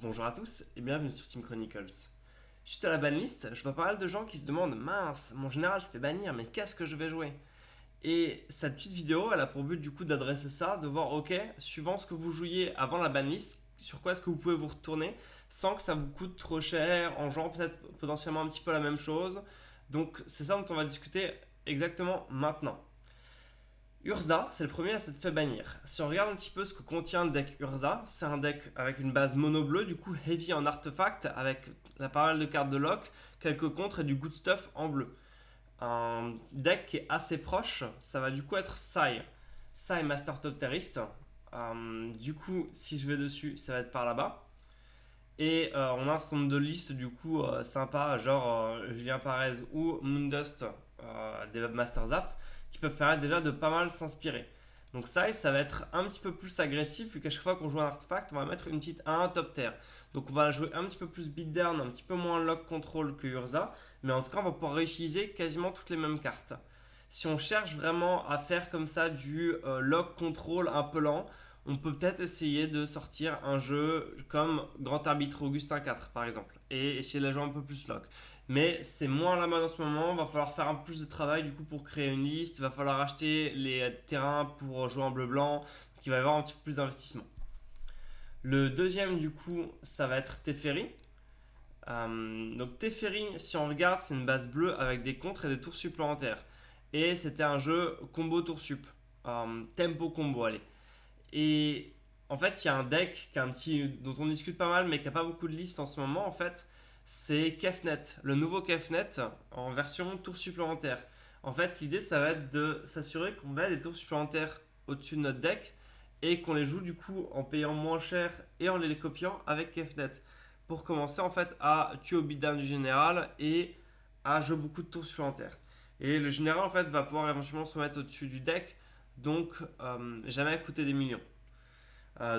Bonjour à tous et bienvenue sur Team Chronicles. Suite à la banlist, je vois pas mal de gens qui se demandent mince, mon général se fait bannir, mais qu'est-ce que je vais jouer? Et cette petite vidéo, elle a pour but du coup d'adresser ça, de voir ok, suivant ce que vous jouiez avant la banlist, sur quoi est-ce que vous pouvez vous retourner sans que ça vous coûte trop cher, en jouant peut-être potentiellement un petit peu la même chose. Donc c'est ça dont on va discuter exactement maintenant. Urza, c'est le premier à s'être fait bannir. Si on regarde un petit peu ce que contient le deck Urza, c'est un deck avec une base mono bleu, du coup heavy en artefact, avec la parole de cartes de lock, quelques contres et du good stuff en bleu. Un deck qui est assez proche, ça va du coup être Sai. Sai Master Top Terrorist. Du coup, si je vais dessus, ça va être par là-bas. Et on a un certain nombre de listes du coup sympas, genre Julien Parez ou Moondust des Master Zap, qui peuvent permettre déjà de pas mal s'inspirer. Donc ça va être un petit peu plus agressif, vu qu'à chaque fois qu'on joue un artefact, on va mettre une petite 1 top tier. Donc on va jouer un petit peu plus beatdown, un petit peu moins lock control que Urza, mais en tout cas on va pouvoir réutiliser quasiment toutes les mêmes cartes. Si on cherche vraiment à faire comme ça du lock control un peu lent, on peut peut-être essayer de sortir un jeu comme Grand Arbitre Augustin 4 par exemple et essayer de la jouer un peu plus lock. Mais c'est moins la mode en ce moment, va falloir faire un plus de travail du coup pour créer une liste, va falloir acheter les terrains pour jouer en bleu-blanc, donc il va y avoir un petit peu plus d'investissement. Le deuxième du coup, ça va être Teferi. Donc Teferi, si on regarde, c'est une base bleue avec des contres et des tours supplémentaires. Et c'était un jeu combo tour sup, tempo combo, allez. Et en fait, il y a un deck qui a un petit, dont on discute pas mal, mais qui a pas beaucoup de listes en ce moment. En fait, c'est Kefnet, le nouveau Kefnet en version tour supplémentaire. En fait, l'idée, ça va être de s'assurer qu'on met des tours supplémentaires au-dessus de notre deck et qu'on les joue du coup en payant moins cher et en les copiant avec Kefnet. Pour commencer en fait à tuer au beatdown du général et à jouer beaucoup de tours supplémentaires. Et le général en fait va pouvoir éventuellement se remettre au-dessus du deck, donc jamais coûter des millions.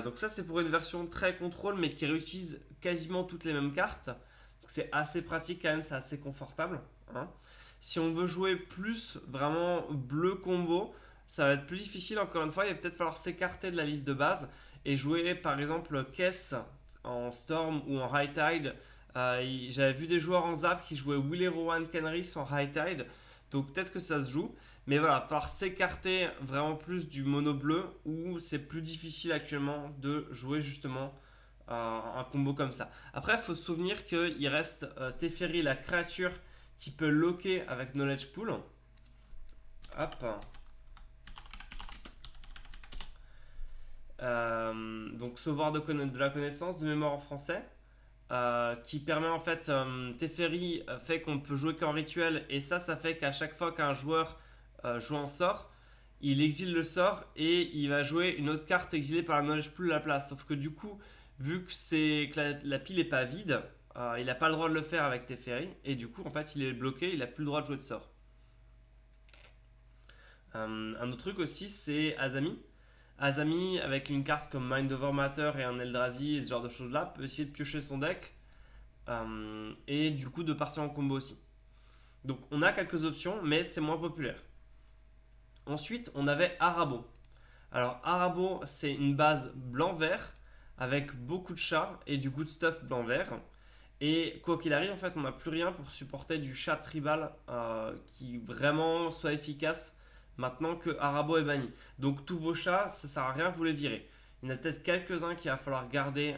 Donc ça c'est pour une version très contrôle mais qui réutilise quasiment toutes les mêmes cartes. Donc c'est assez pratique quand même, c'est assez confortable, hein. Si on veut jouer plus vraiment bleu combo, ça va être plus difficile encore une fois, il va peut-être falloir s'écarter de la liste de base et jouer par exemple Kess en Storm ou en High Tide. J'avais vu des joueurs en Zap qui jouaient Willy Rowan Kenris en High Tide, donc peut-être que ça se joue. Mais voilà, il va falloir s'écarter vraiment plus du mono bleu où c'est plus difficile actuellement de jouer justement un combo comme ça. Après, il faut se souvenir qu'il reste Teferi, la créature qui peut locker avec Knowledge Pool. Hop. Donc, sauvoir de la connaissance de mémoire en français. Qui permet en fait, Teferi fait qu'on peut jouer qu'en rituel et ça fait qu'à chaque fois qu'un joueur joue un sort, il exile le sort et il va jouer une autre carte exilée par la knowledge pool à la place. Sauf que du coup, vu que la pile est pas vide, il n'a pas le droit de le faire avec Teferi et du coup en fait il est bloqué, il n'a plus le droit de jouer de sort. Un autre truc aussi c'est Azami. Azami avec une carte comme Mind Over Matter et un Eldrazi et ce genre de choses là peut essayer de piocher son deck et du coup de partir en combo aussi. Donc on a quelques options mais c'est moins populaire. Ensuite on avait Arabo. Alors Arabo c'est une base blanc-vert avec beaucoup de chats et du good stuff blanc-vert. Et quoi qu'il arrive en fait on n'a plus rien pour supporter du chat tribal qui vraiment soit efficace maintenant que Arabo est banni. Donc tous vos chats ça sert à rien, vous les virez. Il y en a peut-être quelques-uns qu'il va falloir garder,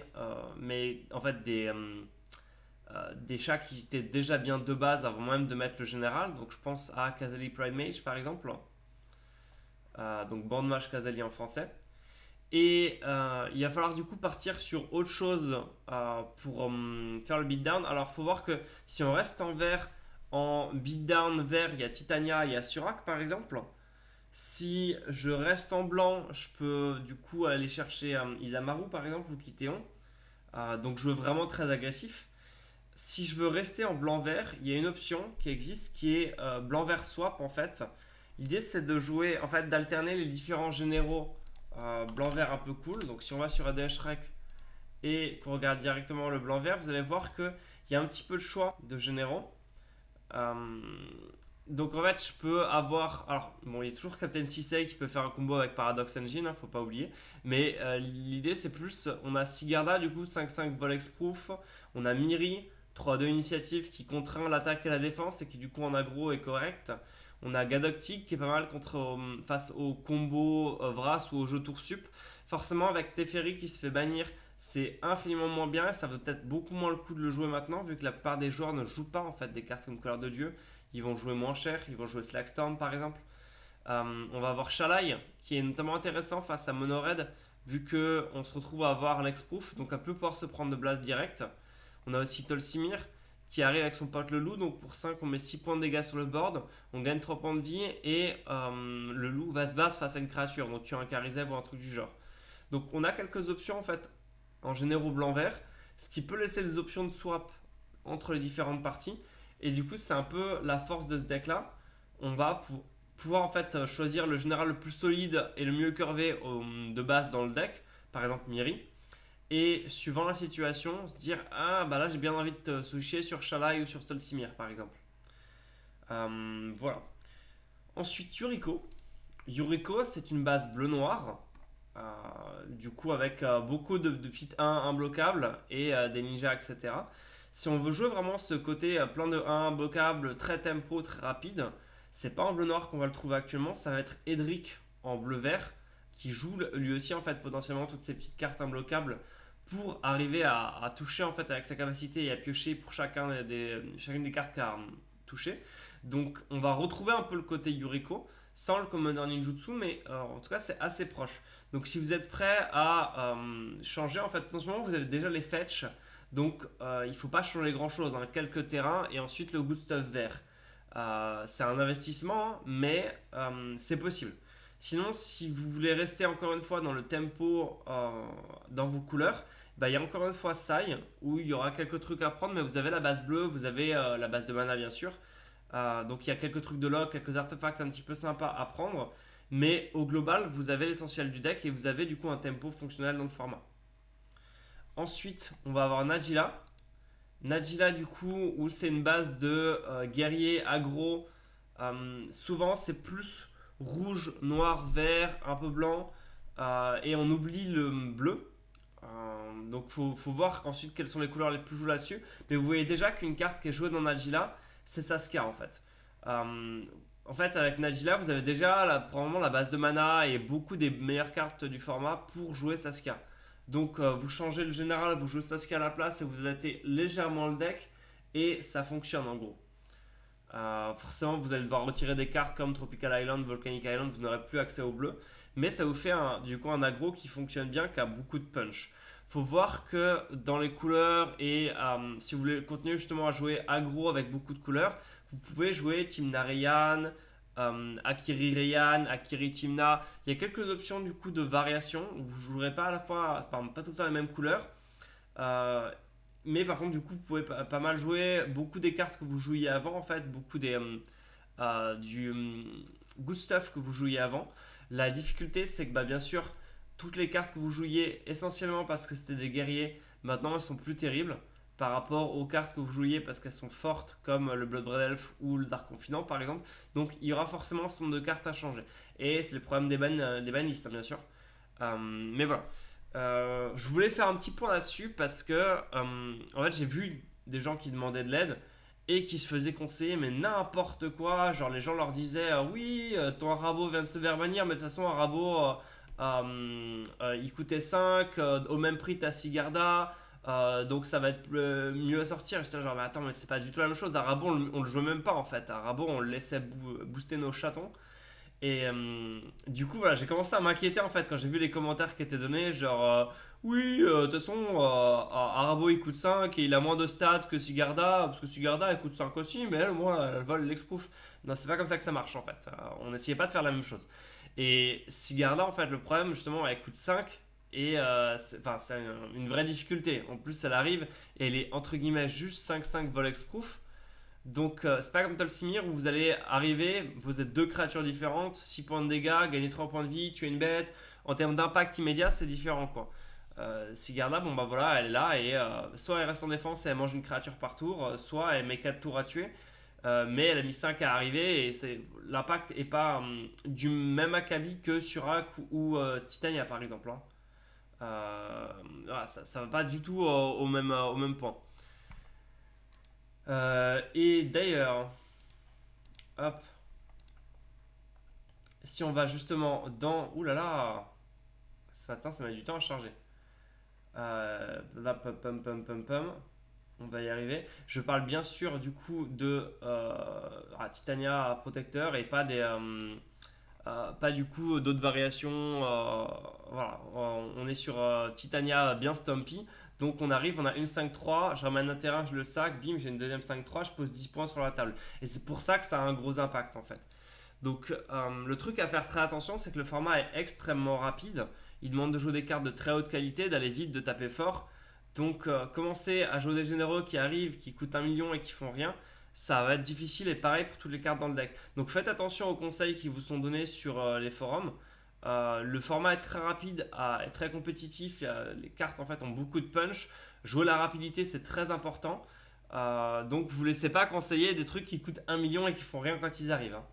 mais en fait des chats qui étaient déjà bien de base avant même de mettre le général. Donc je pense à Kazali Pride Mage par exemple. Donc Bandmage Kazali en français. Et il va falloir du coup partir sur autre chose pour faire le beatdown. Alors il faut voir que si on reste en vert, en beatdown vert, il y a Titania, il y a Surak par exemple. Si je reste en blanc, je peux du coup aller chercher Isamaru par exemple ou Kitéon. Donc je veux vraiment très agressif. Si je veux rester en blanc-vert, il y a une option qui existe qui est blanc-vert swap en fait. L'idée c'est de jouer, en fait d'alterner les différents généraux blanc-vert un peu cool. Donc si on va sur ADH Rec et qu'on regarde directement le blanc-vert, vous allez voir qu'il y a un petit peu de choix de généraux. Euh, Donc en fait, je peux avoir. Alors, bon, il y a toujours Captain Sisei qui peut faire un combo avec Paradox Engine, faut pas oublier. Mais l'idée, c'est plus. On a Sigarda, du coup, 5-5 Volex Proof. On a Miri, 3-2 initiative qui contraint l'attaque et la défense et qui, du coup, en aggro est correct. On a Gadoctic qui est pas mal face au combo Vras ou au jeu Tour Sup. Forcément, avec Teferi qui se fait bannir, c'est infiniment moins bien et ça vaut peut-être beaucoup moins le coup de le jouer maintenant, vu que la plupart des joueurs ne jouent pas en fait des cartes comme Couleur de Dieu. Ils vont jouer moins cher, ils vont jouer Slackstorm par exemple. On va avoir Shalai qui est notamment intéressant face à Monored, vu qu'on se retrouve à avoir l'Exproof, donc à peu pouvoir se prendre de blast direct. On a aussi Tolsimir qui arrive avec son pote le loup, donc pour 5 on met 6 points de dégâts sur le board, on gagne 3 points de vie et le loup va se battre face à une créature, donc tu as un Chariseb ou un truc du genre. Donc on a quelques options en fait en généraux blanc-vert, ce qui peut laisser des options de swap entre les différentes parties. Et du coup, c'est un peu la force de ce deck-là. On va pouvoir en fait choisir le général le plus solide et le mieux curvé de base dans le deck, par exemple Miri. Et suivant la situation, se dire ah bah là j'ai bien envie de te switcher sur Shalai ou sur Tolsimir par exemple. Voilà. Ensuite Yuriko. Yuriko c'est une base bleu-noir. Du coup avec beaucoup de petites 1 imbloquables et des ninjas etc. Si on veut jouer vraiment ce côté plein de 1 bloquable, très tempo, très rapide, c'est pas en bleu noir qu'on va le trouver actuellement, ça va être Edric en bleu vert qui joue lui aussi en fait potentiellement toutes ces petites cartes imbloquables pour arriver à toucher en fait avec sa capacité et à piocher pour chacune des cartes qu'il a touché. Donc on va retrouver un peu le côté Yuriko sans le Commander Ninjutsu, mais en tout cas c'est assez proche. Donc si vous êtes prêt à changer, en fait en ce moment vous avez déjà les fetch, donc il ne faut pas changer grand chose, hein. Quelques terrains et ensuite le good stuff vert. C'est un investissement, mais c'est possible. Sinon, si vous voulez rester encore une fois dans le tempo, dans vos couleurs, bah, il y a encore une fois Sai, où il y aura quelques trucs à prendre, mais vous avez la base bleue, vous avez la base de mana bien sûr. Donc il y a quelques trucs de log, quelques artefacts un petit peu sympas à prendre. Mais au global, vous avez l'essentiel du deck et vous avez du coup un tempo fonctionnel dans le format. Ensuite, on va avoir Najila. Najila, du coup, où c'est une base de guerrier aggro. Souvent, c'est plus rouge, noir, vert, un peu blanc. Et on oublie le bleu. Donc, faut voir ensuite quelles sont les couleurs les plus jouées là-dessus. Mais vous voyez déjà qu'une carte qui est jouée dans Najila, c'est Saskia en fait. En fait, avec Najila, vous avez déjà probablement la base de mana et beaucoup des meilleures cartes du format pour jouer Saskia. Donc, vous changez le général, vous jouez Saskia à la place et vous adaptez légèrement le deck et ça fonctionne en gros. Forcément, vous allez devoir retirer des cartes comme Tropical Island, Volcanic Island, vous n'aurez plus accès au bleu. Mais ça vous fait du coup un aggro qui fonctionne bien, qui a beaucoup de punch. Faut voir que dans les couleurs et si vous voulez continuer justement à jouer aggro avec beaucoup de couleurs, vous pouvez jouer Team Narayan, Akiri Rayan, Akiri Timna. Il y a quelques options du coup de variation. Vous ne jouerez pas à la fois, pas tout le temps les mêmes couleurs. Euh, mais par contre, du coup, vous pouvez pas mal jouer beaucoup des cartes que vous jouiez avant, en fait, beaucoup du good stuff que vous jouiez avant. La difficulté, c'est que bah, bien sûr, toutes les cartes que vous jouiez essentiellement parce que c'était des guerriers, maintenant elles sont plus terribles par rapport aux cartes que vous jouiez parce qu'elles sont fortes comme le Blood Red Elf ou le Dark Confidant par exemple. Donc il y aura forcément ce nombre de cartes à changer. Et c'est le problème des banlistes, hein, bien sûr. Mais voilà. Je voulais faire un petit point là-dessus parce que en fait j'ai vu des gens qui demandaient de l'aide et qui se faisaient conseiller mais n'importe quoi, genre les gens leur disaient oui ton Arabo vient de se faire bannir mais de toute façon Arabo il coûtait 5 au même prix t'as Sigarda donc ça va être mieux à sortir. Et j'étais genre mais attends mais c'est pas du tout la même chose, Arabo on le joue même pas en fait, Arabo on le laissait booster nos chatons et du coup, voilà, j'ai commencé à m'inquiéter en fait quand j'ai vu les commentaires qui étaient donnés. Genre, oui, de toute façon, Arabo il coûte 5 et il a moins de stats que Sigarda. Parce que Sigarda elle coûte 5 aussi, mais elle, au moins, elle vole l'exproof. Non, c'est pas comme ça que ça marche en fait. On n'essayait pas de faire la même chose. Et Sigarda, en fait, le problème justement, elle coûte 5 et c'est une vraie difficulté. En plus, elle arrive et elle est entre guillemets juste 5-5 vol exproof. Donc c'est pas comme Tolsimir où vous allez arriver, vous êtes deux créatures différentes, 6 points de dégâts, gagner 3 points de vie, tuer une bête. En termes d'impact immédiat, c'est différent quoi. Sigarda, bon bah voilà, elle est là et soit elle reste en défense et elle mange une créature par tour, soit elle met 4 tours à tuer. mais elle a mis 5 à arriver et l'impact n'est pas du même acabit que sur Hack ou Titania par exemple, hein. Voilà, ça va pas du tout au même point. Et d'ailleurs, hop, si on va justement dans... Ouh là là, ce matin ça met du temps à charger. Là, pum, pum, pum, pum, pum. On va y arriver. Je parle bien sûr du coup de Titania Protecteur et pas pas du coup d'autres variations. Voilà, on est sur Titania bien stumpy. Donc on arrive, on a une 5-3, je ramène un terrain, je le sac, bim, j'ai une deuxième 5-3, je pose 10 points sur la table. Et c'est pour ça que ça a un gros impact en fait. Donc le truc à faire très attention, c'est que le format est extrêmement rapide. Il demande de jouer des cartes de très haute qualité, d'aller vite, de taper fort. Donc commencer à jouer des généraux qui arrivent, qui coûtent 1 million et qui font rien, ça va être difficile et pareil pour toutes les cartes dans le deck. Donc faites attention aux conseils qui vous sont donnés sur les forums. Le format est très rapide, est très compétitif, les cartes en fait ont beaucoup de punch. Jouer la rapidité c'est très important. Donc vous ne laissez pas conseiller des trucs qui coûtent 1 million et qui font rien quand ils arrivent, hein.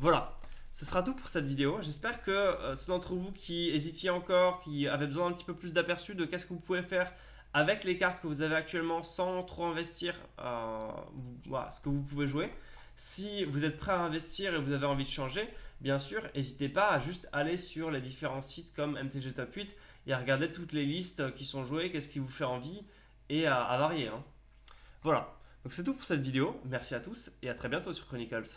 Voilà, ce sera tout pour cette vidéo. J'espère que ceux d'entre vous qui hésitiez encore, qui avaient besoin d'un petit peu plus d'aperçu de qu'est-ce que vous pouvez faire avec les cartes que vous avez actuellement sans trop investir, voilà, ce que vous pouvez jouer. Si vous êtes prêt à investir et vous avez envie de changer, bien sûr, n'hésitez pas à juste aller sur les différents sites comme MTG Top 8 et à regarder toutes les listes qui sont jouées, qu'est-ce qui vous fait envie et à varier, hein. Voilà, donc c'est tout pour cette vidéo. Merci à tous et à très bientôt sur Chronicles.